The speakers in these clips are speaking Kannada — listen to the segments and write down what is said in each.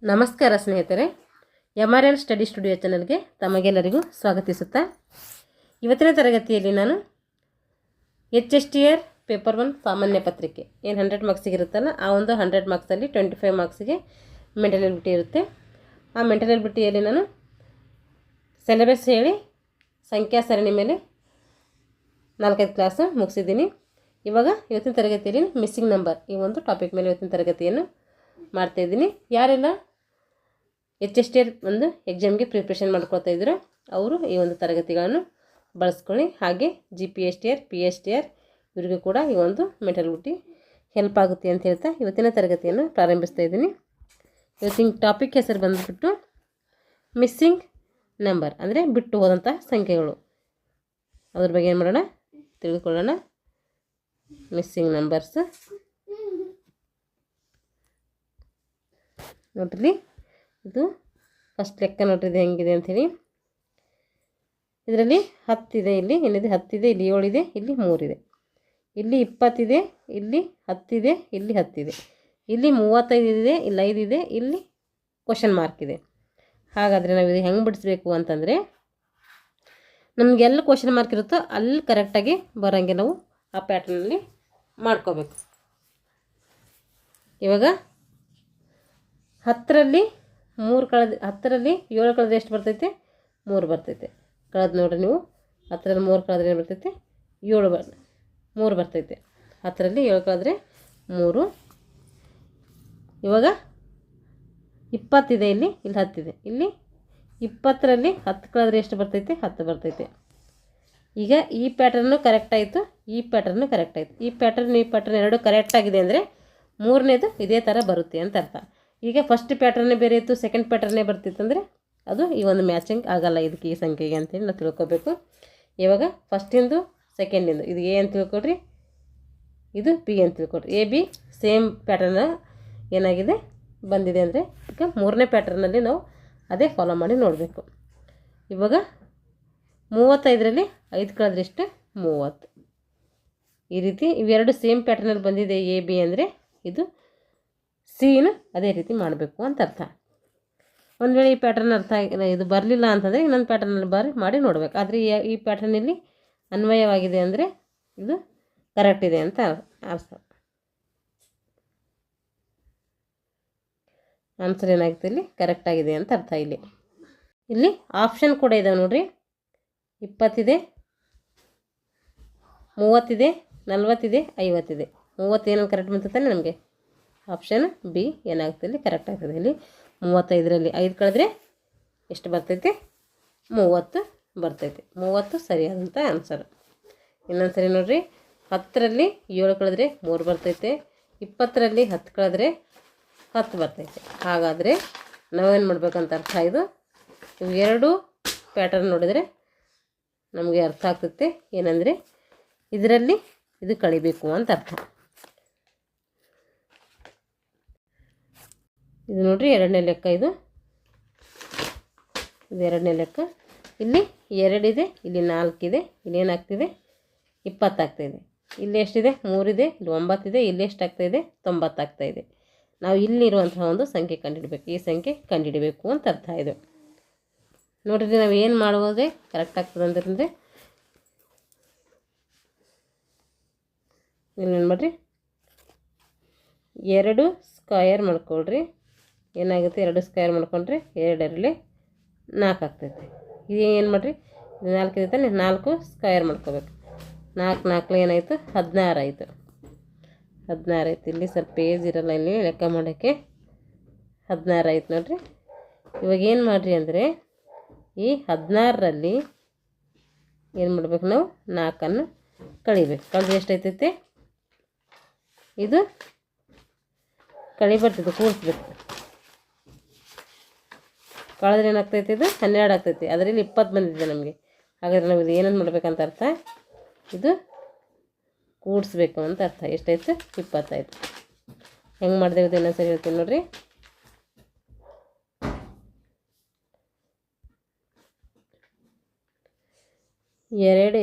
ನಮಸ್ಕಾರ ಸ್ನೇಹಿತರೆ, MRL ಸ್ಟಡಿ ಸ್ಟುಡಿಯೋ ಚಾನಲ್ಗೆ ತಮಗೆಲ್ಲರಿಗೂ ಸ್ವಾಗತಿಸುತ್ತಾ ಇವತ್ತಿನ ತರಗತಿಯಲ್ಲಿ ನಾನು HSTR ಪೇಪರ್ 1 ಸಾಮಾನ್ಯ ಪತ್ರಿಕೆ ಏನು 100 ಮಾರ್ಕ್ಸಿಗೆ ಇರುತ್ತಲ್ಲ, ಆ ಒಂದು 100 ಮಾರ್ಕ್ಸಲ್ಲಿ 25 ಮಾರ್ಕ್ಸಿಗೆ ಮೆಂಟಲ್ ಎಬಿಲಿಟಿ ಇರುತ್ತೆ. ಆ ಮೆಂಟಲ್ ಎಬಿಲಿಟಿಯಲ್ಲಿ ನಾನು ಸಿಲೆಬಸ್ ಹೇಳಿ ಸಂಖ್ಯಾ ಸರಣಿ ಮೇಲೆ 4-5 ಕ್ಲಾಸು ಮುಗಿಸಿದ್ದೀನಿ. ಇವಾಗ ಇವತ್ತಿನ ತರಗತಿಯಲ್ಲಿ ಮಿಸ್ಸಿಂಗ್ ನಂಬರ್ ಈ ಒಂದು ಟಾಪಿಕ್ ಮೇಲೆ ಇವತ್ತಿನ ತರಗತಿಯನ್ನು ಮಾಡ್ತಾಯಿದ್ದೀನಿ. ಯಾರೆಲ್ಲ HSTR ಒಂದು ಎಕ್ಸಾಮ್ಗೆ ಪ್ರಿಪ್ರೇಷನ್ ಮಾಡ್ಕೊಳ್ತಾ ಇದ್ರು ಅವರು ಈ ಒಂದು ತರಗತಿಗಳನ್ನು ಬಳಸ್ಕೊಳ್ಳಿ. ಹಾಗೆ GPSTR PSTR ಇವರಿಗೂ ಕೂಡ ಈ ಒಂದು ಮೆಂಟಲ್ ಎಬಿಲಿಟಿ ಹೆಲ್ಪ್ ಆಗುತ್ತೆ ಅಂತ ಹೇಳ್ತಾ ಇವತ್ತಿನ ತರಗತಿಯನ್ನು ಪ್ರಾರಂಭಿಸ್ತಾ ಇದ್ದೀನಿ. ಇವತ್ತಿನ ಟಾಪಿಕ್ ಹೆಸರು ಬಂದುಬಿಟ್ಟು ಮಿಸ್ಸಿಂಗ್ ನಂಬರ್, ಅಂದರೆ ಬಿಟ್ಟು ಹೋದಂಥ ಸಂಖ್ಯೆಗಳು. ಅದ್ರ ಬಗ್ಗೆ ಏನು ಮಾಡೋಣ ತಿಳಿದುಕೊಳ್ಳೋಣ. ಮಿಸ್ಸಿಂಗ್ ನಂಬರ್ಸ್ ನೋಡ್ರಿ, ಇದು ಫಸ್ಟ್ ಲೆಕ್ಕ ನೋಡ್ರಿ ಇದು ಹೆಂಗಿದೆ ಅಂಥೇಳಿ. ಇದರಲ್ಲಿ 10 ಇದೆ, ಇಲ್ಲಿ ಏನಿದೆ 10 ಇದೆ, ಇಲ್ಲಿ 7 ಇದೆ, ಇಲ್ಲಿ 3 ಇದೆ, ಇಲ್ಲಿ 20 ಇದೆ, ಇಲ್ಲಿ 10 ಇದೆ, ಇಲ್ಲಿ 10 ಇದೆ, ಇಲ್ಲಿ 35 ಇದೆ, ಇಲ್ಲಿ 5 ಇದೆ, ಇಲ್ಲಿ ಕ್ವಶನ್ ಮಾರ್ಕ್ ಇದೆ. ಹಾಗಾದರೆ ನಾವು ಇದು ಹೆಂಗೆ ಬಿಡಿಸ್ಬೇಕು ಅಂತಂದರೆ, ನಮಗೆಲ್ಲ ಕ್ವಶನ್ ಮಾರ್ಕ್ ಇರುತ್ತೋ ಅಲ್ಲಿ ಕರೆಕ್ಟಾಗಿ ಬರೋಂಗೆ ನಾವು ಆ ಪ್ಯಾಟರ್ನಲ್ಲಿ ಮಾಡ್ಕೋಬೇಕು. ಇವಾಗ 10ರಲ್ಲಿ 7 ಕಳೆದ್ರೆ ಎಷ್ಟು ಬರ್ತೈತೆ? 3 ಬರ್ತೈತೆ. ಕಳೆದು ನೋಡ್ರಿ ನೀವು, 10ರಲ್ಲಿ 3 ಕಳೆದ್ರೆ ಏನು ಬರ್ತೈತೆ? 3 ಬರ್ತೈತೆ. 10ರಲ್ಲಿ 7 ಕಳೆದ್ರೆ 3. ಇವಾಗ 20 ಇದೆ, ಇಲ್ಲಿ 10 ಇದೆ, ಇಲ್ಲಿ 20ರಲ್ಲಿ 10 ಕಳೆದ್ರೆ ಎಷ್ಟು ಬರ್ತೈತೆ? 10 ಬರ್ತೈತೆ. ಈಗ ಈ ಪ್ಯಾಟರ್ನು ಕರೆಕ್ಟ್ ಆಯಿತು, ಈ ಪ್ಯಾಟರ್ನು ಕರೆಕ್ಟ್ ಆಯಿತು. ಈ ಪ್ಯಾಟರ್ನ್ ಎರಡು ಕರೆಕ್ಟಾಗಿದೆ ಅಂದರೆ ಮೂರನೇದು ಇದೇ ಥರ ಬರುತ್ತೆ ಅಂತ ಅರ್ಥ. ಈಗ ಫಸ್ಟ್ ಪ್ಯಾಟರ್ನೇ ಬೇರೆ ಇತ್ತು, ಸೆಕೆಂಡ್ ಪ್ಯಾಟರ್ನೇ ಬರ್ತಿತ್ತಂದರೆ ಅದು ಈ ಒಂದು ಮ್ಯಾಚಿಂಗ್ ಆಗಲ್ಲ ಇದಕ್ಕೆ, ಈ ಸಂಖ್ಯೆಗೆ ಅಂತೇಳಿ ನಾವು ತಿಳ್ಕೊಬೇಕು. ಇವಾಗ ಫಸ್ಟಿಂದು ಸೆಕೆಂಡಿಂದು ಇದು A ಅಂತ ತಿಳ್ಕೊಡ್ರಿ, ಇದು B ಅಂತ ತಿಳ್ಕೊಡ್ರಿ. AB ಸೇಮ್ ಪ್ಯಾಟರ್ನ ಏನಾಗಿದೆ ಬಂದಿದೆ ಅಂದರೆ ಈಗ ಮೂರನೇ ಪ್ಯಾಟರ್ನಲ್ಲಿ ನಾವು ಅದೇ ಫಾಲೋ ಮಾಡಿ ನೋಡಬೇಕು. ಇವಾಗ 35ರಲ್ಲಿ 5 ಕಳೆದ್ರೆ ಎಷ್ಟು? 30. ಈ ರೀತಿ ಇವೆರಡು ಸೇಮ್ ಪ್ಯಾಟರ್ನಲ್ಲಿ ಬಂದಿದೆ AB ಅಂದರೆ ಇದು ಸಿನು ಅದೇ ರೀತಿ ಮಾಡಬೇಕು ಅಂತ ಅರ್ಥ. ಒಂದು ವೇಳೆ ಈ ಪ್ಯಾಟರ್ನ್ ಇದು ಬರಲಿಲ್ಲ ಅಂತಂದರೆ ಇನ್ನೊಂದು ಪ್ಯಾಟರ್ನಲ್ಲಿ ಮಾಡಿ ನೋಡಬೇಕು. ಆದರೆ ಈ ಪ್ಯಾಟರ್ನಲ್ಲಿ ಅನ್ವಯವಾಗಿದೆ ಅಂದರೆ ಇದು ಕರೆಕ್ಟ್ ಇದೆ ಅಂತ ಅರ್ಥ. ಆನ್ಸರ್ ಏನಾಗುತ್ತೆ? ಇಲ್ಲಿ ಕರೆಕ್ಟ್ ಆಗಿದೆ ಅಂತ ಅರ್ಥ. ಇಲ್ಲಿ ಆಪ್ಷನ್ ಕೂಡ ಇದಾವೆ ನೋಡಿರಿ. 20 ಇದೆ, 30 ಇದೆ, 40 ಇದೆ, 50 ಇದೆ. 30 ಏನೋ ಕರೆಕ್ಟ್ ಬಂತಾನೆ ನಮಗೆ. ಆಪ್ಷನ್ B ಏನಾಗುತ್ತೆ? ಇಲ್ಲಿ ಕರೆಕ್ಟ್ ಆಗ್ತದೆ. ಇಲ್ಲಿ 35ರಲ್ಲಿ 5 ಕಳೆದ್ರೆ ಎಷ್ಟು ಬರ್ತೈತೆ? 30 ಬರ್ತೈತೆ. 30 ಸರಿಯಾದಂಥ ಆನ್ಸರ್. ಇನ್ನೊಂದು ಸರಿ ನೋಡಿರಿ, 10ರಲ್ಲಿ 7 ಕಳೆದ್ರೆ 3 ಬರ್ತೈತೆ, 20ರಲ್ಲಿ 10 ಕಳೆದ್ರೆ 10 ಬರ್ತೈತೆ. ಹಾಗಾದರೆ ನಾವೇನು ಮಾಡ್ಬೇಕಂತ ಅರ್ಥ. ಇವು ಎರಡು ಪ್ಯಾಟರ್ನ್ ನೋಡಿದರೆ ನಮಗೆ ಅರ್ಥ ಆಗ್ತೈತೆ ಏನಂದರೆ ಇದರಲ್ಲಿ ಇದು ಕಳಿಬೇಕು ಅಂತ ಅರ್ಥ. ಇದು ನೋಡಿರಿ ಎರಡನೇ ಲೆಕ್ಕ, ಇದು ಎರಡನೇ ಲೆಕ್ಕ. ಇಲ್ಲಿ 2 ಇದೆ, ಇಲ್ಲಿ 4 ಇದೆ, ಇಲ್ಲಿ ಏನಾಗ್ತಿದೆ? 20 ಆಗ್ತಾಯಿದೆ. ಇಲ್ಲಿ ಎಷ್ಟಿದೆ? 3 ಇದೆ, ಇಲ್ಲಿ 9 ಇದೆ, ಇಲ್ಲಿ ಎಷ್ಟು ಆಗ್ತಾಯಿದೆ? 90 ಆಗ್ತಾಯಿದೆ. ನಾವು ಇಲ್ಲಿರುವಂತಹ ಒಂದು ಸಂಖ್ಯೆ ಕಂಡುಹಿಡಬೇಕು, ಈ ಸಂಖ್ಯೆ ಕಂಡುಹಿಡಬೇಕು ಅಂತ ಅರ್ಥ. ಇದು ನೋಡಿರಿ, ನಾವು ಏನು ಮಾಡುವುದೇ ಕರೆಕ್ಟ್ ಆಗ್ತದೆ ಅಂತಂದರೆ ಇಲ್ಲೇನು ಮಾಡಿರಿ, 2 ಸ್ಕ್ವಯರ್ ಮಾಡ್ಕೊಳ್ರಿ. ಏನಾಗುತ್ತೆ? 2 ಸ್ಕ್ವಯರ್ ಮಾಡ್ಕೊಂಡ್ರೆ 2ರಲ್ಲಿ 4 ಆಗ್ತೈತೆ. ಇದು ಏನು ಮಾಡಿರಿ, 4 ಇದೆ ತಾನೆ, 4 ಸ್ಕ್ವಯರ್ ಮಾಡ್ಕೋಬೇಕು. 4 ಏನಾಯಿತು? 16 ಆಯಿತು. 16 ಆಯಿತು. ಇಲ್ಲಿ ಸ್ವಲ್ಪ ಪೇಜ್ ಇರಲ್ಲ ಇಲ್ಲಿ ಲೆಕ್ಕ ಮಾಡೋಕ್ಕೆ. 16 ಆಯ್ತು ನೋಡಿರಿ. ಇವಾಗ ಏನು ಮಾಡಿರಿ ಅಂದರೆ ಈ 16ರಲ್ಲಿ ಏನು ಮಾಡಬೇಕು? ನಾವು 4ಅನ್ನು ಕಳಿಬೇಕು. ಕಳೆದ್ರೆ ಎಷ್ಟಾಯ್ತೈತೆ? ಇದು ಕಳಿ ಬರ್ತೈತೆ, ಕೂಡಿಸ್ಬೇಕು. ಕಳೆದ್ರೆ ಏನಾಗ್ತೈತೆ? ಇದು 12 ಆಗ್ತೈತಿ. ಅದರಲ್ಲಿ 20 ಬಂದಿದೆ ನಮಗೆ. ಹಾಗಾದರೆ ನಾವು ಇದು ಏನಂತ ಮಾಡ್ಬೇಕಂತ ಅರ್ಥ, ಇದು ಕೂಡಿಸ್ಬೇಕು ಅಂತ ಅರ್ಥ. ಎಷ್ಟಾಯ್ತು? 20 ಆಯಿತು. ಹೆಂಗೆ ಮಾಡಿದೆ ಇನ್ನೊಂದು ಸರಿ ಹೇಳ್ತೀನಿ ನೋಡಿರಿ.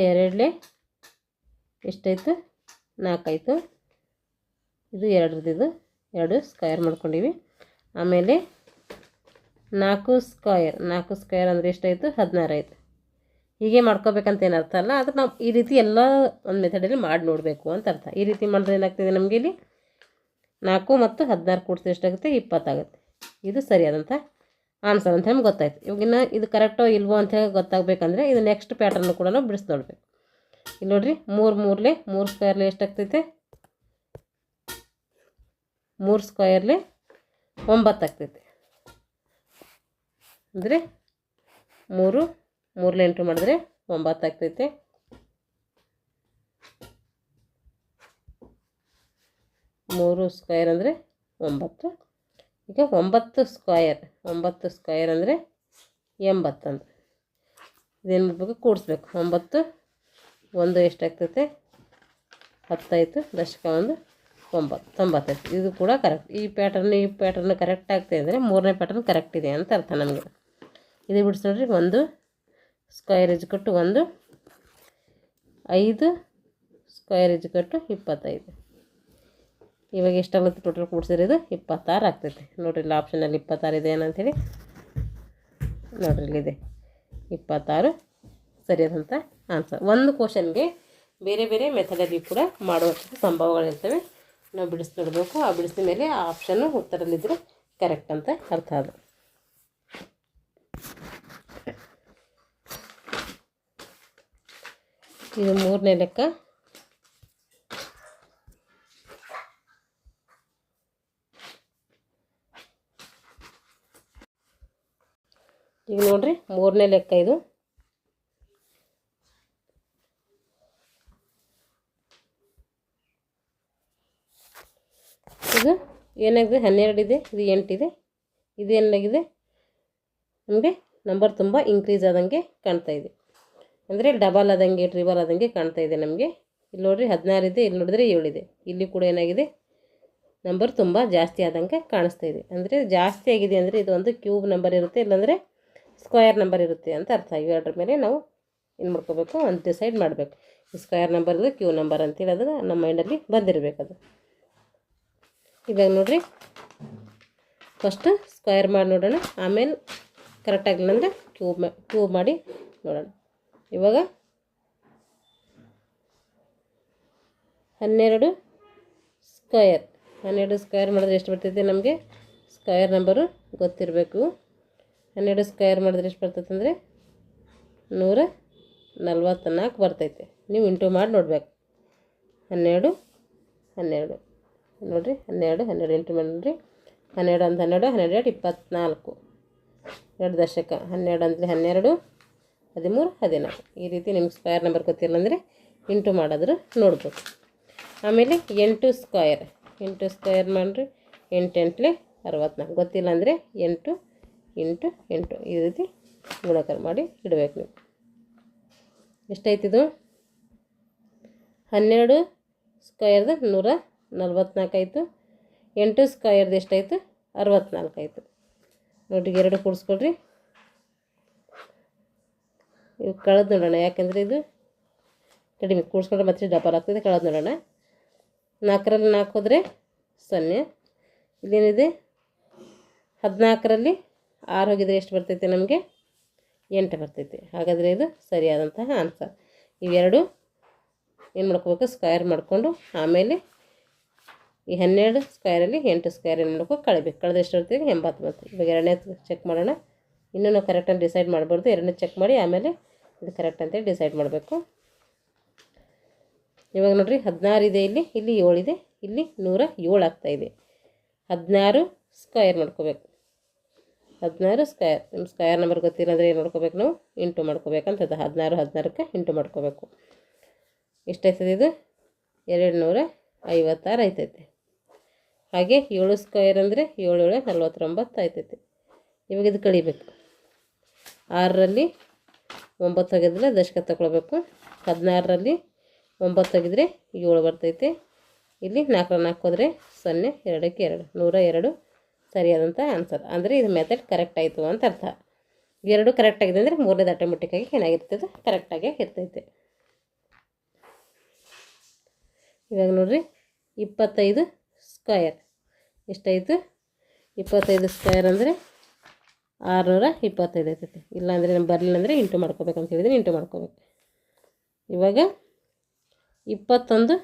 ಎರಡಲೇ ಎಷ್ಟಾಯಿತು? 4 ಆಯಿತು. ಇದು 2 ಸ್ಕ್ವಯರ್ ಮಾಡ್ಕೊಂಡಿವಿ. ಆಮೇಲೆ 4 ಸ್ಕ್ವೇರ್ ಅಂದರೆ ಎಷ್ಟಾಯಿತು? 16 ಆಯಿತು. ಹೀಗೆ ಮಾಡ್ಕೋಬೇಕಂತ ಏನು ಅರ್ಥ ಅಲ್ಲ, ಅದು ನಾವು ಈ ರೀತಿ ಎಲ್ಲ ಒಂದು ಮೆಥಡಲ್ಲಿ ಮಾಡಿ ನೋಡಬೇಕು ಅಂತ ಅರ್ಥ. ಈ ರೀತಿ ಮಾಡಿದ್ರೆ ಏನಾಗ್ತಿದೆ ನಮಗೆ ಇಲ್ಲಿ 4 ಮತ್ತು 16 ಕೂಡಿಸಿದ್ರೆ ಎಷ್ಟಾಗುತ್ತೆ? 20 ಆಗುತ್ತೆ. ಇದು ಸರಿಯಾದಂಥ ಆನ್ಸರ್ ಅಂತ ಹೇಳಿ ಗೊತ್ತಾಯ್ತು. ಇವಾಗಿನ ಇದು ಕರೆಕ್ಟೋ ಇಲ್ವೋ ಅಂತ ಹೇಳಿ ಗೊತ್ತಾಗಬೇಕಂದ್ರೆ ಇದು ನೆಕ್ಸ್ಟ್ ಪ್ಯಾಟರ್ನ್ ಕೂಡ ನಾವು ಬಿಡಿಸಿ ನೋಡಬೇಕು. ಇಲ್ಲಿ ನೋಡಿರಿ, 3 ಸ್ಕ್ವೇರ್ಲೆ ಎಷ್ಟಾಗ್ತೈತೆ? 3 ಸ್ಕ್ವೇರ್ಲೆ 9 ಆಗ್ತೈತೆ. ಅಂದರೆ 3 ಎಂಟ್ರಿ ಮಾಡಿದ್ರೆ 9 ಆಗ್ತೈತೆ. 3 ಸ್ಕ್ವೇರ್ ಅಂದರೆ 9. ಈಗ 9 ಸ್ಕ್ವೇರ್ ಅಂದರೆ 80 ಅಂತ. ಇದೇನು ಮಾಡಬೇಕು? ಕೂಡಿಸ್ಬೇಕು. 9 1 ಎಷ್ಟಾಗ್ತೈತೆ? 10 ಆಯಿತು. ದಶಕ 1 9 90 ಆಯ್ತು. ಇದು ಕೂಡ ಕರೆಕ್ಟ್. ಈ ಪ್ಯಾಟರ್ನ್ ಕರೆಕ್ಟ್ ಆಗ್ತಾಯಿದೆ ಅಂದರೆ ಮೂರನೇ ಪ್ಯಾಟರ್ನ್ ಕರೆಕ್ಟ್ ಇದೆ ಅಂತ ಅರ್ಥ ನಮಗೆ. ಇದು ಬಿಡಿಸಿ ನೋಡ್ರಿ, 1 ಸ್ಕ್ವೇರ್ ಇಜ್ಕಟ್ಟು 1, 5 ಸ್ಕ್ವೇರ್ ಇಜ್ಕಟ್ಟು 25. ಇವಾಗ ಎಷ್ಟಾಗುತ್ತೆ ಟೋಟಲ್ ಕೂಡಿಸಿದ್ರೆ? ಇದು 26 ಆಗ್ತೈತೆ. ನೋಡಿರಿ, ಇಲ್ಲಿ ಆಪ್ಷನಲ್ಲಿ 26 ಇದೆ ಏನಂತೇಳಿ ನೋಡಿರಿ, ಇಲ್ಲಿದೆ 26 ಸರಿಯಾದಂಥ ಆನ್ಸರ್. ಒಂದು ಕ್ವಶನ್ಗೆ ಬೇರೆ ಬೇರೆ ಮೆಥಡಲ್ಲಿ ಕೂಡ ಮಾಡುವಂಥ ಸಂಭವಗಳಿರ್ತವೆ. ನಾವು ಬಿಡಿಸಿ ನೋಡಬೇಕು. ಆ ಬಿಡಿಸಿದ ಮೇಲೆ ಆ ಆಪ್ಷನ್ನು ಉತ್ತರದಲ್ಲಿದ್ದರೆ ಕರೆಕ್ಟ್ ಅಂತ ಅರ್ಥ. ಅದು ಇದು 3ನೇ ಲೆಕ್ಕ. ಈಗ ನೋಡ್ರಿ, 3ನೇ ಲೆಕ್ಕ. ಇದು ಏನಾಗಿದೆ? 12 ಇದೆ, ಇದು 8 ಇದೆ. ಇದು ಏನಾಗಿದೆ? ನಮಗೆ ನಂಬರ್ ತುಂಬ ಇನ್ಕ್ರೀಸ್ ಆದಂಗೆ ಕಾಣ್ತಾ ಇದೆ. ಅಂದರೆ ಡಬಲ್ ಆದಂಗೆ, ಟ್ರಿಬಲ್ ಆದಂಗೆ ಕಾಣ್ತಾ ಇದೆ ನಮಗೆ. ಇಲ್ಲಿ ನೋಡಿರಿ 16 ಇದೆ, ಇಲ್ಲಿ ನೋಡಿದ್ರೆ 7 ಇದೆ. ಇಲ್ಲಿ ಕೂಡ ಏನಾಗಿದೆ? ನಂಬರ್ ತುಂಬ ಜಾಸ್ತಿ ಆದಂಗೆ ಕಾಣಿಸ್ತಾ ಇದೆ. ಅಂದರೆ ಜಾಸ್ತಿ ಆಗಿದೆ ಅಂದರೆ ಇದು ಒಂದು ಕ್ಯೂಬ್ ನಂಬರ್ ಇರುತ್ತೆ, ಇಲ್ಲಾಂದರೆ ಸ್ಕ್ವೇರ್ ನಂಬರ್ ಇರುತ್ತೆ ಅಂತ ಅರ್ಥ. ಇವೆರಡರ ಮೇಲೆ ನಾವು ಏನು ಮಾಡ್ಕೋಬೇಕು? ಒಂದು ಡಿಸೈಡ್ ಮಾಡಬೇಕು. ಈ ಸ್ಕ್ವೇರ್ ನಂಬರ್ ಇದು ಕ್ಯೂ ನಂಬರ್ ಅಂತೇಳಿ ಅದು ನಮ್ಮ ಮೈಂಡಲ್ಲಿ ಬಂದಿರಬೇಕು. ಅದು ಇವಾಗ ನೋಡಿರಿ, ಫಸ್ಟ್ ಸ್ಕ್ವೇರ್ ಮಾಡಿ ನೋಡೋಣ, ಆಮೇಲೆ ಕರೆಕ್ಟ್ ಆಗಲಿಲ್ಲ ಅಂದರೆ ಕ್ಯೂಬ್ ಮಾಡಿ ನೋಡೋಣ. ಇವಾಗ 12 ಸ್ಕ್ವೇರ್ ಮಾಡಿದ್ರೆ ಎಷ್ಟು ಬರ್ತೈತೆ? ನಮಗೆ ಸ್ಕ್ವೇರ್ ನಂಬರು ಗೊತ್ತಿರಬೇಕು. 12 ಸ್ಕ್ವೇರ್ ಮಾಡಿದ್ರೆ ಎಷ್ಟು ಬರ್ತೈತೆ ಅಂದರೆ 144 ಬರ್ತೈತೆ. ನೀವು ಇಂಟು ಮಾಡಿ ನೋಡಬೇಕು. 12 ನೋಡಿರಿ, 12 ಇಂಟು ಮಾಡಿ ನೋಡಿರಿ. 12 ಅಂತ 12, 12 24, 2 ದಶಕ. 12 ಅಂದರೆ 12, 13, 14. ಈ ರೀತಿ ನಿಮ್ಗೆ ಸ್ಕ್ವೇರ್ ನಂಬರ್ ಗೊತ್ತಿಲ್ಲ ಅಂದರೆ ಇಂಟು ಮಾಡಿದ್ರೆ ನೋಡ್ಬೇಕು. ಆಮೇಲೆ 8 ಸ್ಕ್ವೇರ್ ಮಾಡಿರಿ. 8 8 64 ಗೊತ್ತಿಲ್ಲ ಅಂದರೆ 8 ಇಂಟು 8 ಈ ರೀತಿ ಗುಣಾಕಾರ ಮಾಡಿ ಇಡಬೇಕು ನೀವು. ಎಷ್ಟಾಯ್ತಿದು? 12 ಸ್ಕ್ವೇರ್ದು 144 ಆಯಿತು. 8 ಸ್ಕ್ವೇರ್ದು ಎಷ್ಟಾಯಿತು? 64 ಆಯಿತು. ನೋಡಿ, 2 ಕೂಡಿಸ್ಕೊಳ್ರಿ. ಇವು ಕಳೆದು ನೋಡೋಣ, ಯಾಕೆಂದರೆ ಇದು ಕಡಿಮೆ. ಕೂಡಿಸ್ಕೊಂಡ್ರೆ ಮತ್ತೆ ಡಬಲ್ ಆಗ್ತದೆ. ಕಳೆದು ನೋಡೋಣ. 4ರಲ್ಲಿ 4 ಹೋದರೆ 0. ಇಲ್ಲೇನಿದೆ? 14ರಲ್ಲಿ 6 ಹೋಗಿದರೆ ಎಷ್ಟು ಬರ್ತೈತೆ? ನಮಗೆ 8 ಬರ್ತೈತೆ. ಹಾಗಾದರೆ ಇದು ಸರಿಯಾದಂತಹ ಆನ್ಸರ್. ಇವೆರಡು ಏನು ಮಾಡ್ಕೋಬೇಕು? ಸ್ಕ್ವೇರ್ ಮಾಡಿಕೊಂಡು ಆಮೇಲೆ ಈ 12 ಸ್ಕ್ವೇರಲ್ಲಿ 8 ಸ್ಕ್ವೇರ್ ಏನು ಮಾಡಬೇಕು? ಕಳಿಬೇಕು. ಕಳೆದ ಎಷ್ಟು ಬರ್ತೈತೆ? 80 ಬರ್ತದೆ. ಇವಾಗ ಎರಡನೇ ಚೆಕ್ ಮಾಡೋಣ. ಇನ್ನೂ ನಾವು ಕರೆಕ್ಟಾಗಿ ಡಿಸೈಡ್ ಮಾಡಬಾರ್ದು. ಎರಡನೇ ಚೆಕ್ ಮಾಡಿ ಆಮೇಲೆ ಇದು ಕರೆಕ್ಟ್ ಅಂತೇಳಿ ಡಿಸೈಡ್ ಮಾಡಬೇಕು. ಇವಾಗ ನೋಡಿರಿ, 16 ಇದೆ, ಇಲ್ಲಿ 7 ಇದೆ, ಇಲ್ಲಿ 107 ಆಗ್ತಾಯಿದೆ. 16 ಸ್ಕ್ವೇರ್ ಮಾಡ್ಕೋಬೇಕು. 16 ಸ್ಕ್ವೇರ್. ನಿಮ್ಮ ಸ್ಕ್ವೇರ್ ನಂಬರ್ ಗೊತ್ತಿಲ್ಲ ಅಂದರೆ ಏನು ಮಾಡ್ಕೋಬೇಕು? ನಾವು ಇಂಟು ಮಾಡ್ಕೋಬೇಕಂತದ. 16ಕ್ಕೆ ಇಂಟು ಮಾಡ್ಕೋಬೇಕು. ಎಷ್ಟಾಯ್ತದೆ? ಇದು 256 ಆಯ್ತೈತೆ. ಹಾಗೆ 7 ಸ್ಕ್ವೇರ್ ಅಂದರೆ 7 7 49 ಆಯ್ತೈತೆ. ಇವಾಗ ಇದು ಕಳಿಬೇಕು. 6ರಲ್ಲಿ 9 ಹೋಗಿದ್ರೆ ದಶಕ ತಗೊಳ್ಬೇಕು. 16ರಲ್ಲಿ 9 ಹೋಗಿದ್ರೆ 7 ಬರ್ತೈತೆ. ಇಲ್ಲಿ 4ರಲ್ಲಿ 4 ಹೋದರೆ 0, 2ಕ್ಕೆ 2, 102 ಸರಿಯಾದಂಥ ಆನ್ಸರ್. ಅಂದರೆ ಇದು ಮೆಥಡ್ ಕರೆಕ್ಟ್ ಆಯಿತು ಅಂತ ಅರ್ಥ. ಎರಡು ಕರೆಕ್ಟ್ ಆಗಿದೆ ಅಂದರೆ ಮೂರನೇದು ಆಟೋಮೆಟಿಕ್ಕಾಗಿ ಏನಾಗಿರ್ತದೆ? ಕರೆಕ್ಟಾಗೇ ಇರ್ತೈತೆ. ಇವಾಗ ನೋಡಿರಿ, 25 ಸ್ಕ್ವೇರ್ ಎಷ್ಟಾಯಿತು? 25 ಸ್ಕ್ವೇರ್ ಅಂದರೆ 625 ಆಗ್ತೈತಿ. ಇಲ್ಲಾಂದರೆ ನಮ್ಗೆ ಬರಲಿಲ್ಲ ಅಂದರೆ ಇಂಟು ಮಾಡ್ಕೋಬೇಕಂತ ಹೇಳಿದ್ರೆ ಇಂಟು ಮಾಡ್ಕೋಬೇಕು. ಇವಾಗ 21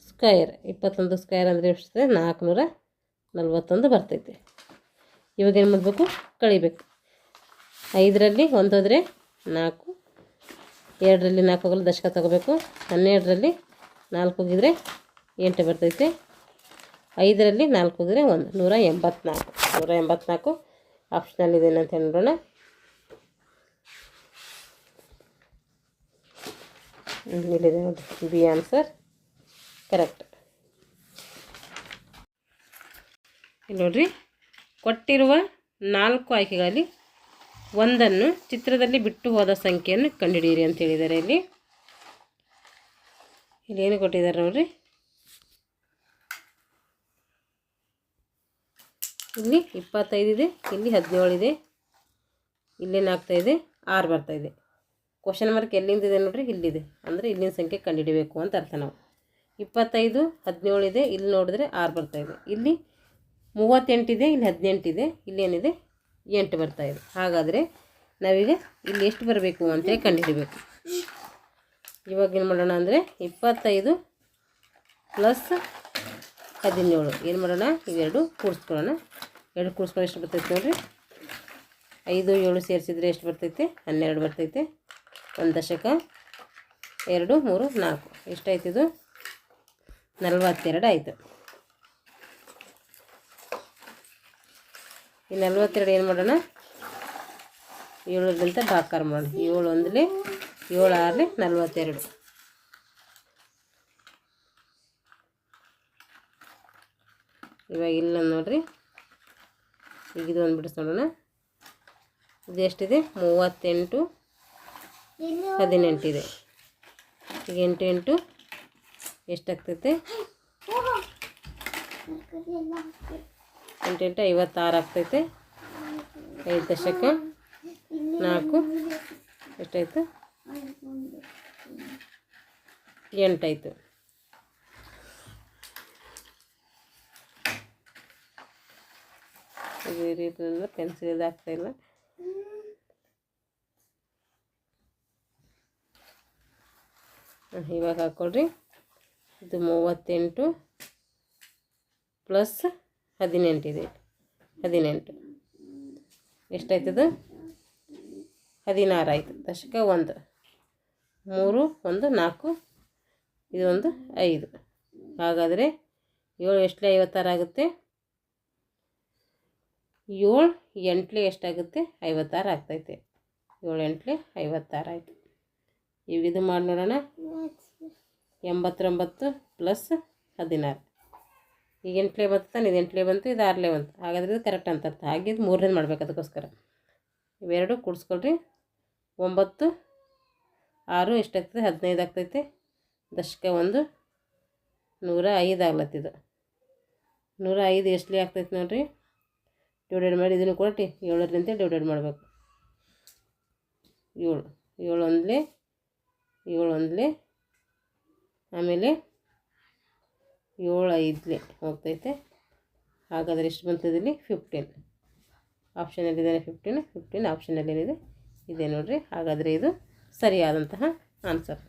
ಸ್ಕ್ವೇರ್ ಅಂದರೆ ಎಷ್ಟು? 441 ಬರ್ತೈತೆ. ಇವಾಗ ಏನು ಮಾಡಬೇಕು? ಕಳಿಬೇಕು. 5ರಲ್ಲಿ 1 ಹೋದರೆ 4, 2ರಲ್ಲಿ 4 ಹೋಗಲು ದಶಕ ತಗೋಬೇಕು. 12ರಲ್ಲಿ 4 ಹೋಗಿದರೆ 8 ಬರ್ತೈತೆ. 5ರಲ್ಲಿ 4 ಹೋದರೆ 1, 184 ಆಪ್ಷನಲ್ ಇದೆ ಅಂತ ನೋಡೋಣ. ಇಲ್ಲಿದೆ ನೋಡಿ, ಬಿ ಆನ್ಸರ್ ಕರೆಕ್ಟ್. ಇಲ್ಲಿ ನೋಡ್ರಿ, ಕೊಟ್ಟಿರುವ 4 ಆಯ್ಕೆಗಳಲ್ಲಿ ಒಂದನ್ನು ಚಿತ್ರದಲ್ಲಿ ಬಿಟ್ಟು ಹೋದ ಸಂಖ್ಯೆಯನ್ನು ಕಂಡುಹಿಡಿಯಿರಿ ಅಂತ ಹೇಳಿದ್ದಾರೆ. ಇಲ್ಲಿ ಏನು ಕೊಟ್ಟಿದ್ದಾರೆ ನೋಡ್ರಿ, ಇಲ್ಲಿ 25 ಇದೆ, ಇಲ್ಲಿ 17 ಇದೆ, ಇಲ್ಲೇನು ಆಗ್ತಾಯಿದೆ? 6 ಬರ್ತಾಯಿದೆ. ಕ್ವಶನ್ ಮಾರ್ಕ್ ಎಲ್ಲಿಂದಿದೆ ನೋಡ್ರಿ, ಇಲ್ಲಿದೆ. ಅಂದರೆ ಇಲ್ಲಿನ ಸಂಖ್ಯೆ ಕಂಡುಹಿಡಿಬೇಕು ಅಂತ ಅರ್ಥ. ನಾವು 25, 17 ಇದೆ, ಇಲ್ಲಿ ನೋಡಿದ್ರೆ 6 ಬರ್ತಾಯಿದೆ. ಇಲ್ಲಿ 38 ಇದೆ, ಇಲ್ಲಿ 18 ಇದೆ, ಇಲ್ಲೇನಿದೆ? 8 ಬರ್ತಾಯಿದೆ. ಹಾಗಾದರೆ ನಾವೀಗ ಇಲ್ಲಿ ಎಷ್ಟು ಬರಬೇಕು ಅಂತೇಳಿ ಕಂಡುಹಿಡಿಬೇಕು. ಇವಾಗ ಏನು ಮಾಡೋಣ ಅಂದರೆ 25 ಪ್ಲಸ್ 17 ಏನು ಮಾಡೋಣ? ಇವೆರಡು ಕೂಡಿಸ್ಕೊಳ್ಳೋಣ. 2 ಕೂಡಿಸ್ಕೊಂಡು ಎಷ್ಟು ಬರ್ತೈತೆ ನೋಡಿರಿ? 5, 7 ಸೇರಿಸಿದ್ರೆ ಎಷ್ಟು ಬರ್ತೈತೆ? 12 ಬರ್ತೈತೆ. 1 ದಶಕ, 2, 3, 4 ಎಷ್ಟಾಯ್ತು? ಇದು 42 ಆಯಿತು. ಈ 42 ಏನು ಮಾಡೋಣ? 7ರಿಂದ ಭಾಗಾಕಾರ ಮಾಡೋಣ. 7 1ಲಿ 7 6ಲಿ 42. ಇವಾಗ ಇಲ್ಲ ನೋಡ್ರಿ, ಈಗ ಇದು ಒಂದು ಬಿಡಿಸೋಣ. ಇದು ಎಷ್ಟಿದೆ? 38, 18 ಇದೆ. ಈಗ 8 8 ಎಷ್ಟಾಗ್ತೈತೆ? 8 8 56 ಆಗ್ತೈತೆ. 5 ದಶಕ 4 ಎಷ್ಟಾಯಿತು? 8 ಆಯಿತು. ಇದೇ ರೀತಿ ಪೆನ್ಸಿಲ್ ಇದಾಗ್ತಾಯಿಲ್ಲ. ಇವಾಗ ಹಾಕ್ಕೊಳ್ರಿ. ಇದು 38 ಪ್ಲಸ್ 18 ಇದೆ. 18 ಎಷ್ಟಾಯ್ತದು? 16 ಆಯಿತು. ದಶಕ 1, 3 1 4, ಇದು ಒಂದು 5. ಹಾಗಾದರೆ 7 ಎಷ್ಟಲೇ 56 ಆಗುತ್ತೆ? 7 8ಲೇ ಎಷ್ಟಾಗುತ್ತೆ? 56 ಆಗ್ತೈತೆ. 7 8ಲೇ 56 ಆಯಿತು. ಈಗ ಇದು ಮಾಡಿ ನೋಡೋಣ. 89 ಪ್ಲಸ್ 16. ಈಗ 8ಲೇ ಬಂತು ತಾನೆ, ಇದು 8ಲೇ ಬಂತು, ಇದು 6ಲೇ ಬಂತು. ಹಾಗಾದರೆ ಇದು ಕರೆಕ್ಟ್ ಅಂತ ಅರ್ಥ. ಹಾಗೆ ಇದು 3ನೇದು ಮಾಡಬೇಕು. ಅದಕ್ಕೋಸ್ಕರ ಇವೆರಡು ಕೂಡಿಸ್ಕೊಳ್ರಿ. 9 6 ಎಷ್ಟಾಗ್ತದೆ? 15 ಆಗ್ತೈತೆ. ದಶಕ 1 105 ಆಗ್ಲತ್ತಿದು. 105 ಎಷ್ಟಲೇ ಆಗ್ತೈತೆ ನೋಡಿರಿ? ಡಿವೈಡೆಡ್ ಮಾಡಿ ಇದನ್ನು ಕೊಟ್ಟು 7ರಿಂದ ಡಿವೈಡೆಡ್ ಮಾಡಬೇಕು. 7 7 1ಲೇ 7 1ಲೇ, ಆಮೇಲೆ 7 5ಲೇ ಹೋಗ್ತೈತೆ. ಹಾಗಾದರೆ ಎಷ್ಟು ಬಂತದೆ? ಇಲ್ಲಿ 15 ಆಪ್ಷನಲ್ಲಿದೆ. 15 ಆಪ್ಷನಲ್ಲೇನಿದೆ? ಇದೆ ನೋಡಿರಿ. ಹಾಗಾದರೆ ಇದು ಸರಿಯಾದಂತಹ ಆನ್ಸರ್.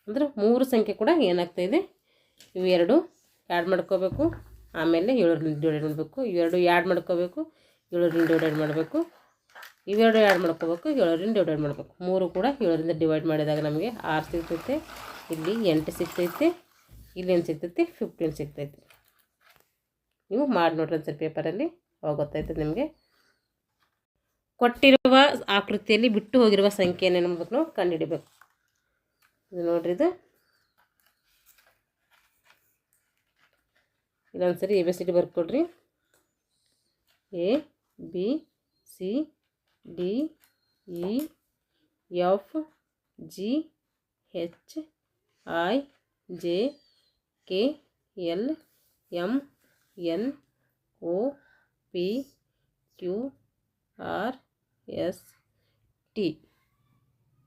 ಅಂದರೆ 3 ಸಂಖ್ಯೆ ಕೂಡ ಏನಾಗ್ತಾಯಿದೆ? ಇವೆರಡು ಆ್ಯಡ್ ಮಾಡ್ಕೋಬೇಕು, ಆಮೇಲೆ 7ರಿಂದ ಡಿವೈಡ್ ಮಾಡಬೇಕು. ಇವೆರಡು ಆ್ಯಡ್ ಮಾಡ್ಕೋಬೇಕು, 7ರಿಂದ ಡಿವೈಡ್ ಮಾಡಬೇಕು. ಇವೆರಡು ಆ್ಯಡ್ ಮಾಡ್ಕೋಬೇಕು, 7ರಿಂದ ಡಿವೈಡ್ ಮಾಡಬೇಕು. 3 ಕೂಡ 7ರಿಂದ ಡಿವೈಡ್ ಮಾಡಿದಾಗ ನಮಗೆ 6 ಸಿಗ್ತೈತೆ. ಇಲ್ಲಿ 8 ಸಿಗ್ತೈತೆ. ಇಲ್ಲೇನು ಸಿಗ್ತೈತಿ? 15 ಸಿಗ್ತೈತೆ. ನೀವು ಮಾಡಿ ನೋಡ್ರಿ ಸರ್ ಪೇಪರಲ್ಲಿ, ಅವಾಗ ಗೊತ್ತಾಯ್ತದೆ ನಿಮಗೆ. ಕೊಟ್ಟಿರುವ ಆಕೃತಿಯಲ್ಲಿ ಬಿಟ್ಟು ಹೋಗಿರುವ ಸಂಖ್ಯೆಯನ್ನು ಏನು ಮಾಡಬೇಕು? ನಾವು ಕಂಡುಹಿಡಿಬೇಕು. ಇದು ನೋಡ್ರಿ, ಇದು ಇಲ್ಲೊಂದು ಸರಿ ABCD ಬರ್ಕೊಡ್ರಿ. A B C D E F G H I J K L M N O P Q R S T.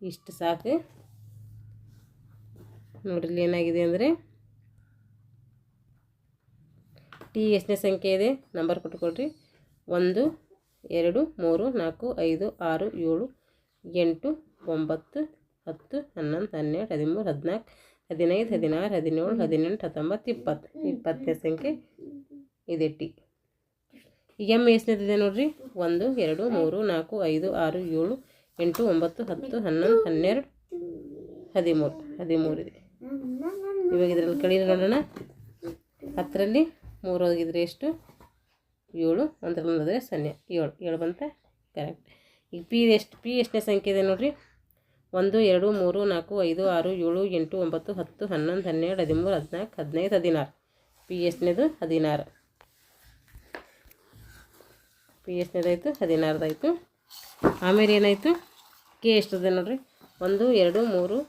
ಇಷ್ಟು ಸಾಕು ನೋಡ್ರಿ. ಏನಾಗಿದೆ ಅಂದರೆ ಟಿ ಎಷ್ಟನೇ ಸಂಖ್ಯೆ ಇದೆ? ನಂಬರ್ ಕೊಟ್ಕೊಳ್ರಿ. 1 2 3 4 5 6 7 8 9 10 11 12 13 14 15 16 17 18 19 20 20ನೇ ಸಂಖ್ಯೆ ಇದೆ ಟಿ. ಈಗ ಎಮ್ ಎಷ್ಟನೇದಿದೆ ನೋಡಿರಿ 1 2 3 4 5 6 7 8 9 10 11 12 13 ಇದೆ. ಇವಾಗ ಇದರಲ್ಲಿ ಕಳೀರಿ ನೋಡೋಣ. 10ರಲ್ಲಿ 3 ಹೋಗಿದ್ರೆ ಎಷ್ಟು 7, ಒಂದರಲ್ಲಿ ಹೋದರೆ 0 7 ಬಂತ ಕರೆಕ್ಟ್. ಈಗ ಪಿ ಎಷ್ಟನೇ ಸಂಖ್ಯೆ ಇದೆ ನೋಡಿರಿ 1 2 3 4 5 6 7 8 9 10 11 12 13 14 15 16 ಪಿ ಎಷ್ಟನೇದು 16. ಪಿ ಎಷ್ಟನೇದಾಯಿತು 16ದಾಯಿತು. ಆಮೇಲೆ ಏನಾಯಿತು ಕೆ ಎಷ್ಟಿದೆ ನೋಡಿರಿ 1 2 3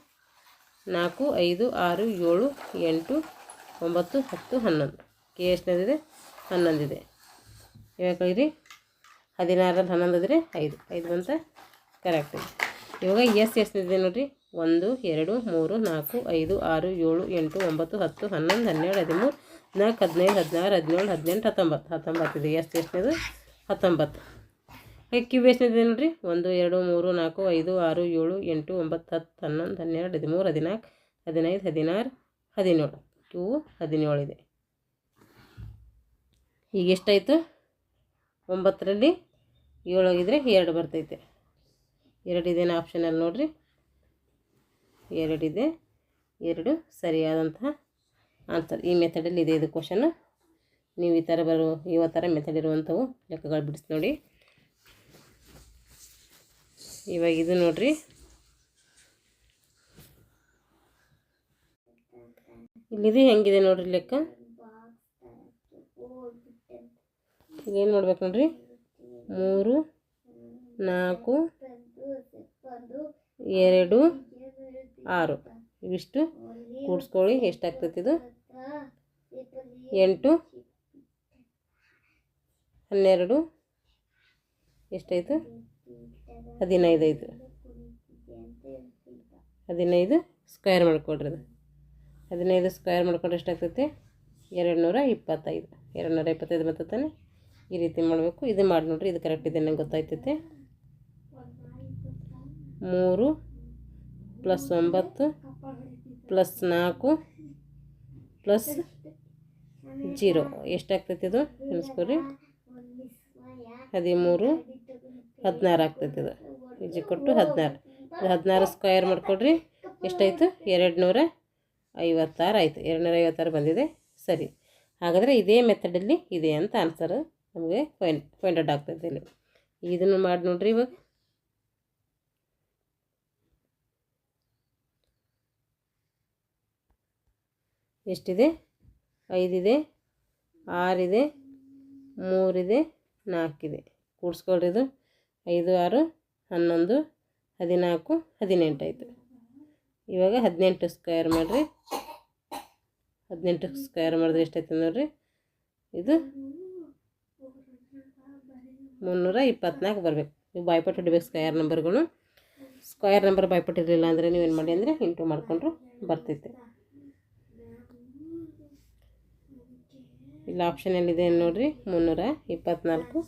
4 5 6 7 8 9 10 11 ಕೆ ಎಷ್ಟನೇದಿದೆ 11 ಇದೆ. ಇವಾಗ ಕಳೀರಿ 16ರಲ್ಲಿ 11 ಇದ್ದರೆ 5 ಬಂತ ಕರೆಕ್ಟ್ ಇದೆ. ಇವಾಗ ಎಷ್ಟಿದೆ ನೋಡಿರಿ 1 2 3 4 5 6 7 8 9 10 11 12 13 14 15 16 17 18 19 ಇದೆ. ಎಷ್ಟನೇದು 19. ಹಾಗೆ ಕ್ಯೂ ಎಷ್ಟನೇದಿದೆ ನೋಡಿರಿ 1 2 3 4 5 6 7 8 9 10 11 12 13 14 15 16 17 ಕ್ಯೂ 17 ಇದೆ. ಈಗ ಎಷ್ಟಾಯಿತು 9ರಲ್ಲಿ 7 ಹೋಗಿದ್ರೆ 2 ಬರ್ತೈತೆ. 2 ಇದೇನು ಆಪ್ಷನಲ್ಲಿ ನೋಡಿರಿ 2 ಇದೆ. 2 ಸರಿಯಾದಂತಹ ಆನ್ಸರ್. ಈ ಮೆಥಡಲ್ಲಿ ಇದೆ ಇದು ಕ್ವಶನ್ನು. ನೀವು ಈ ಥರ ಮೆಥಡ್ ಇರುವಂಥವು ಲೆಕ್ಕಗಳು ಬಿಡಿಸಿ ನೋಡಿ. ಇವಾಗ ಇದು ನೋಡಿರಿ ಇಲ್ಲಿದೆ ಹೆಂಗಿದೆ ನೋಡಿರಿ ಲೆಕ್ಕ. ಇದೇನು ಮಾಡ್ಬೇಕು ನೋಡಿರಿ 3 4 2 6 ಇವಿಷ್ಟು ಕೂಡಿಸ್ಕೊಳ್ಳಿ. ಎಷ್ಟಾಗ್ತೈತಿ ಇದು 8 12 ಎಷ್ಟಾಯಿತು 15 ಆಯಿತು. 15 ಸ್ಕ್ವೇರ್ ಮಾಡ್ಕೊಳ್ರಿ. ಅದು 15 ಸ್ಕ್ವೇರ್ ಮಾಡ್ಕೊಂಡ್ರೆ ಎಷ್ಟಾಗ್ತೈತಿ 225. 225 ಬರ್ತೈತಾನೆ. ಈ ರೀತಿ ಮಾಡಬೇಕು. ಇದು ಮಾಡಿ ನೋಡಿರಿ. ಇದು ಕರೆಕ್ಟ್ ಇದೆ ನಂಗೆ ಗೊತ್ತಾಯ್ತೈತೆ. 3 + 9 + 4 + 0 ಎಷ್ಟಾಗ್ತೈತಿ ಇದು ನೆನೆಸ್ಕೊರಿ 13 16 ಆಗ್ತೈತಿ. ಇದು ಈಜಿ ಕೊಟ್ಟು 16. 16 ಸ್ಕ್ವೇರ್ ಮಾಡ್ಕೊಡ್ರಿ. ಎಷ್ಟಾಯಿತು 256 ಆಯಿತು. 256 ಬಂದಿದೆ. ಸರಿ, ಹಾಗಾದರೆ ಇದೇ ಮೆಥಡಲ್ಲಿ ಇದೆ ಅಂತ ಆನ್ಸರ್ ನಮಗೆ ಫೈಂಡ್ ಔಟ್ ಆಗ್ತೈತೆ. ಇಲ್ಲಿ ಇದನ್ನು ಮಾಡಿ ನೋಡ್ರಿ. ಇವಾಗ ಎಷ್ಟಿದೆ 5 ಇದೆ, 6 ಇದೆ, 3 ಇದೆ, 4 ಇದೆ. ಕೂಡಿಸ್ಕೊಳ್ರಿ. ಇದು 5 6 11 14 18 ಆಯಿತು. ಇವಾಗ 18 ಸ್ಕ್ವೇರ್ ಮಾಡಿರಿ. 18 ಸ್ಕ್ವೇರ್ ಮಾಡಿದ್ರೆ ಎಷ್ಟಾಯ್ತು ನೋಡಿರಿ. ಇದು 324 ಬರಬೇಕು. ನೀವು ಬಾಯ್ಪಟ್ಟು ಹಿಡಬೇಕು ಸ್ಕ್ವೇರ್ ನಂಬರ್ಗಳು. ಸ್ಕ್ವೇರ್ ನಂಬರ್ ಬಾಯ್ಪಟ್ಟು ಇರಲಿಲ್ಲ ಅಂದರೆ ನೀವೇನು ಮಾಡಿ ಅಂದರೆ ಇಂಟು ಮಾಡಿಕೊಂಡ್ರು ಬರ್ತೈತೆ. ಇಲ್ಲಿ ಆಪ್ಷನ್ ಎಲ್ಲಿದೆ ನೋಡಿರಿ 324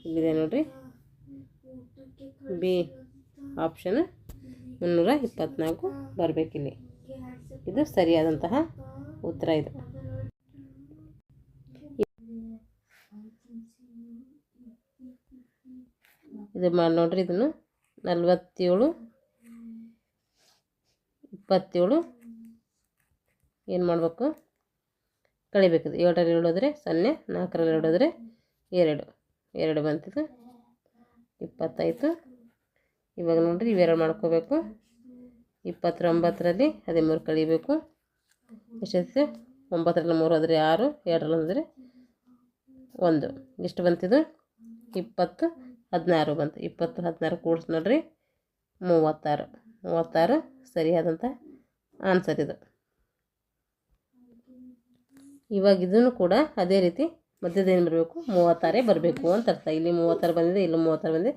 ಇಲ್ಲಿದೆ ನೋಡಿರಿ. B option 324 ಬರಬೇಕಿಲ್ಲಿ. ಇದು ಸರಿಯಾದಂತಹ ಉತ್ತರ. ಇದು ಮಾಡಿ ನೋಡ್ರಿ. ಇದನ್ನು 47 27 ಏನು ಮಾಡಬೇಕು ಕಳಿಬೇಕು. 7ರಲ್ಲಿ 2 ಹೋದರೆ 0, 4ರಲ್ಲಿ 2 ಹೋದರೆ 2 ಬಂತಿದ್ದು 20 ಆಯಿತು. ಇವಾಗ ನೋಡಿರಿ ಇವೆರಡು ಮಾಡ್ಕೋಬೇಕು. 29ರಲ್ಲಿ 13 ಕಳಿಬೇಕು. ಎಷ್ಟಾಯ್ತು 9ರಲ್ಲಿ 3 ಹೋದರೆ 6, 2ರಲ್ಲಿ ಹೋದರೆ 1 ಎಷ್ಟು ಬಂತಿದ್ದು 20 16 ಬಂತು. 20 16 ಕೂಡಿಸಿ ನೋಡ್ರಿ 36 ಸರಿಯಾದಂಥ ಆನ್ಸರ್ ಇದು. ಇವಾಗ ಇದನ್ನು ಕೂಡ ಅದೇ ರೀತಿ ಮಧ್ಯದೇನು ಬರಬೇಕು 36 ಬರಬೇಕು ಅಂತ ಅರ್ಥ. ಇಲ್ಲಿ 36 ಬಂದಿದೆ, ಇಲ್ಲಿ 36 ಬಂದಿದೆ,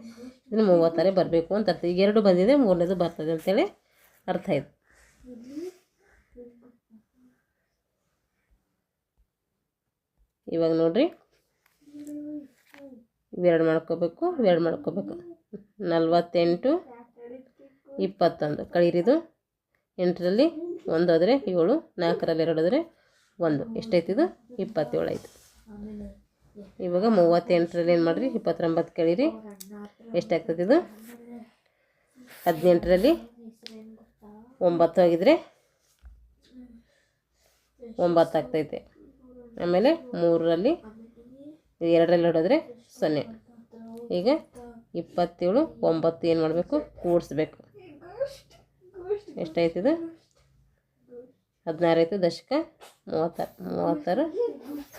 ಇಲ್ಲಿ 36 ಬರಬೇಕು ಅಂತ ಅರ್ಥ. ಈಗ 2 ಬಂದಿದೆ, 3ನೇದು ಬರ್ತದೆ ಅಂತೇಳಿ ಅರ್ಥ ಇದು. ಇವಾಗ ನೋಡ್ರಿ ಇವೆರಡು ಮಾಡ್ಕೋಬೇಕು, ಇವೆರಡು ಮಾಡ್ಕೋಬೇಕು. 48 21 ಕಳೀರಿದು. 8ರಲ್ಲಿ 1 ಹೋದರೆ 7, 4ರಲ್ಲಿ 2 ಹೋದರೆ 1, ಎಷ್ಟೈತಿದು 27 ಆಯಿತು. ಇವಾಗ 38ರಲ್ಲಿ ಏನು ಮಾಡಿರಿ 29 ಕಳೀರಿ, ಎಷ್ಟಾಗ್ತದೆ ಇದು 18ರಲ್ಲಿ 9 ಹೋಗಿದ್ರೆ 9 ಆಗ್ತೈತೆ. ಆಮೇಲೆ 3ರಲ್ಲಿ 2ರಲ್ಲಿ ಹೊಡೆದ್ರೆ 0. ಈಗ 27 9 ಏನು ಮಾಡಬೇಕು ಕೂಡಿಸ್ಬೇಕು. ಎಷ್ಟಾಯ್ತಿದು 16 ಆಯಿತು. ದಶಕ 36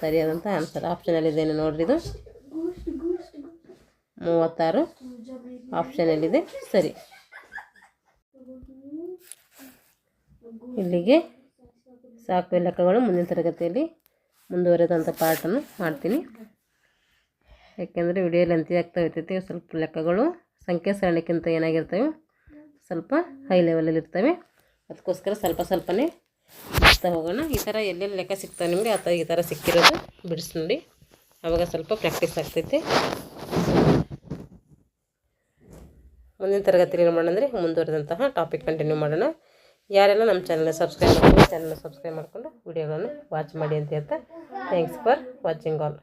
ಸರಿಯಾದಂಥ ಆನ್ಸರ್. ಆಪ್ಷನಲ್ಲಿದ್ದೇನೆ ನೋಡ್ರಿ, ಇದು 36 ಆಪ್ಷನಲ್ಲಿದೆ ಸರಿ. ಇಲ್ಲಿಗೆ ಸಾಕು ಲೆಕ್ಕಗಳು. ಮುಂದಿನ ತರಗತಿಯಲ್ಲಿ ಮುಂದುವರೆದಂಥ ಪಾಠನ್ನು ಮಾಡ್ತೀನಿ. ಯಾಕೆಂದರೆ ವಿಡಿಯೋ ಲೆಂತಿ ಆಗ್ತಾ ಹೋಗ್ತೈತಿ. ಸ್ವಲ್ಪ ಲೆಕ್ಕಗಳು ಸಂಖ್ಯೆ ಸರಣಿಕ್ಕಿಂತ ಏನಾಗಿರ್ತವೆ ಸ್ವಲ್ಪ ಹೈ ಲೆವೆಲಲ್ಲಿ ಇರ್ತವೆ. ಅದಕ್ಕೋಸ್ಕರ ಸ್ವಲ್ಪನೇ ಬಿಡಿಸ್ತಾ ಹೋಗೋಣ. ಈ ಥರ ಎಲ್ಲೆಲ್ಲಿ ಲೆಕ್ಕ ಸಿಗ್ತಾವೆ ನಿಮಗೆ ಈ ಥರ ಸಿಕ್ಕಿರೋದು ಬಿಡಿಸಿ ನೋಡಿ, ಆವಾಗ ಸ್ವಲ್ಪ ಪ್ರಾಕ್ಟೀಸ್ ಆಗ್ತೈತೆ. ಮುಂದಿನ ತರಗತಿಯಲ್ಲಿ ಏನು ಮಾಡೋಣ ಅಂದರೆ ಮುಂದುವರೆದಂತಹ ಟಾಪಿಕ್ ಕಂಟಿನ್ಯೂ ಮಾಡೋಣ. ಯಾರೆಲ್ಲ ನಮ್ಮ ಚಾನಲ್ನ ಸಬ್ಸ್ಕ್ರೈಬ್ ಮಾಡ್ಕೊಂಡು ವಿಡಿಯೋಗಳನ್ನು ವಾಚ್ ಮಾಡಿ ಅಂತ ಹೇಳ್ತಾ ಥ್ಯಾಂಕ್ಸ್ ಫಾರ್ ವಾಚಿಂಗ್ ಆಲ್.